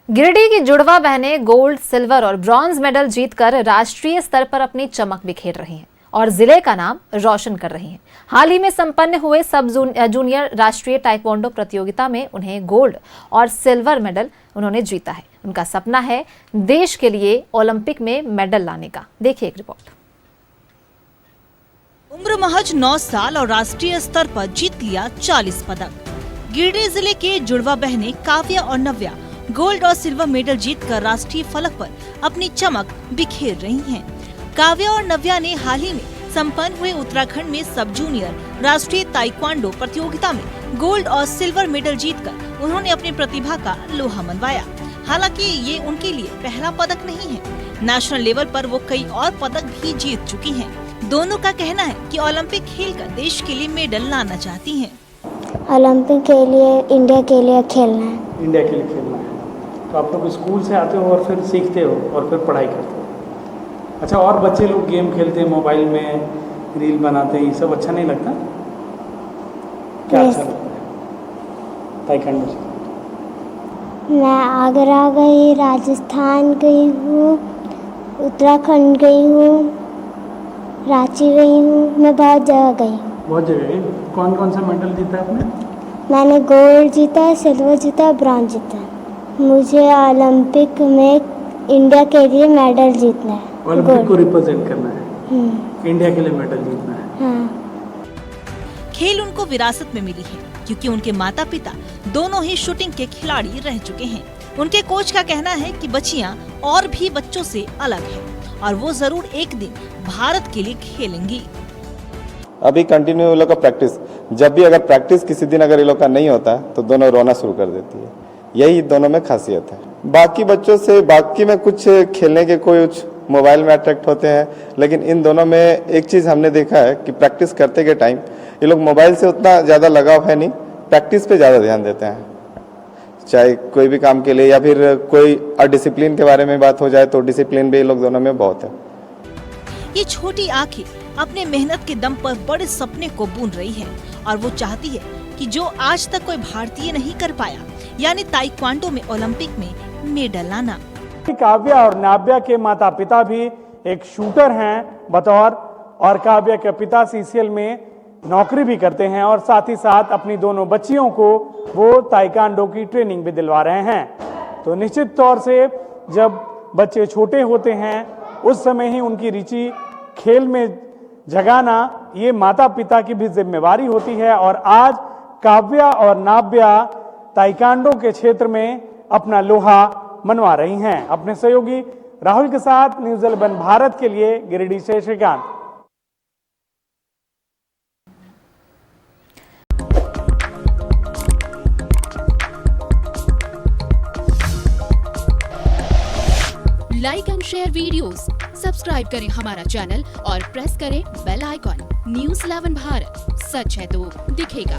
गिरिडीह की जुड़वा बहनें गोल्ड, सिल्वर और ब्रॉन्ज मेडल जीतकर राष्ट्रीय स्तर पर अपनी चमक बिखेर रही हैं और जिले का नाम रोशन कर रही हैं। हाल ही में संपन्न हुए सब जूनियर राष्ट्रीय ताइक्वांडो प्रतियोगिता में उन्हें गोल्ड और सिल्वर मेडल उन्होंने जीता है। उनका सपना है देश के लिए ओलंपिक में मेडल लाने का। देखिए एक रिपोर्ट। उम्र महज 9 साल और राष्ट्रीय स्तर पर जीत लिया 40 पदक। गिरिडीह जिले के जुड़वा बहनें काव्या और नव्या गोल्ड और सिल्वर मेडल जीतकर राष्ट्रीय फलक पर अपनी चमक बिखेर रही हैं। काव्या और नव्या ने हाल ही में संपन्न हुए उत्तराखंड में सब जूनियर राष्ट्रीय ताइक्वांडो प्रतियोगिता में गोल्ड और सिल्वर मेडल जीतकर उन्होंने अपनी प्रतिभा का लोहा मनवाया। हालांकि ये उनके लिए पहला पदक नहीं है, नेशनल लेवल पर वो कई और पदक भी जीत चुकी हैं। दोनों का कहना है कि ओलंपिक खेल कर देश के लिए मेडल लाना चाहती हैं। ओलंपिक के लिए इंडिया के लिए खेलना है। इंडिया के लिए खेलना है। तो आप लोग स्कूल से आते हो और फिर सीखते हो और फिर पढ़ाई करते हो। अच्छा, और बच्चे लोग गेम खेलते हैं, मोबाइल में रील बनाते हैं, ये सब अच्छा नहीं लगता? क्या अच्छा लगता है ताइक्वांडो से? मैं आगरा गई, राजस्थान गई हूँ, उत्तराखंड गई हूँ, रांची गई हूँ, मैं बहुत जगह गई हूँ। बहुत जगह गई। कौन कौन सा मेडल जीता है आपने? मैंने गोल्ड जीता, सिल्वर जीता, ब्रॉन्ज जीता। मुझे ओलंपिक में इंडिया के लिए मेडल जीतना है। ओलंपिक को रिप्रेजेंट करना है, इंडिया के लिए मेडल जीतना है। हाँ। खेल उनको विरासत में मिली है क्योंकि उनके माता पिता दोनों ही शूटिंग के खिलाड़ी रह चुके हैं। उनके कोच का कहना है कि बच्चियां और भी बच्चों से अलग है और वो जरूर एक दिन भारत के लिए खेलेंगी। अभी कंटिन्यू ये लोग का प्रैक्टिस, जब भी अगर प्रैक्टिस किसी दिन अगर ये लोग का नहीं होता तो दोनों रोना शुरू कर देती है। यही दोनों में खासियत है। बाकी बच्चों से बाकी में कुछ खेलने के कुछ मोबाइल में अट्रैक्ट होते हैं, लेकिन इन दोनों में एक चीज़ हमने देखा है कि प्रैक्टिस करते के टाइम ये लोग मोबाइल से उतना ज़्यादा लगाव है नहीं, प्रैक्टिस पे ज़्यादा ध्यान देते हैं। चाहे कोई भी काम के लिए या फिर कोई डिसिप्लिन के बारे में बात हो जाए तो डिसिप्लिन भी ये लोग दोनों में बहुत है। ये छोटी आंखें अपने मेहनत के दम पर बड़े सपने को बुन रही है और वो चाहती है कि जो आज तक कोई भारतीय नहीं कर पाया, यानी ताइक्वांडो में ओलंपिक में मेडल लाना। काव्या और नाव्या के माता पिता भी एक शूटर हैं बतौर, और काव्या के पिता सीसीएल में नौकरी भी करते हैं और साथ ही साथ अपनी दोनों बच्चियों को वो ताइक्वांडो की ट्रेनिंग भी दिलवा रहे हैं। तो निश्चित तौर से जब बच्चे छोटे होते हैं उस समय ही उनकी रुचि खेल में जगाना ये माता पिता की भी जिम्मेवारी होती है। और आज काव्या और नाव्या ताइक्वांडो के क्षेत्र में अपना लोहा मनवा रही हैं। अपने सहयोगी राहुल के साथ न्यूज़ 11 भारत के लिए गिरिडीह से Shrikant. Like and share videos, subscribe करें हमारा चैनल और प्रेस करें बेल आइकॉन। न्यूज़ 11 भारत, सच है तो दिखेगा।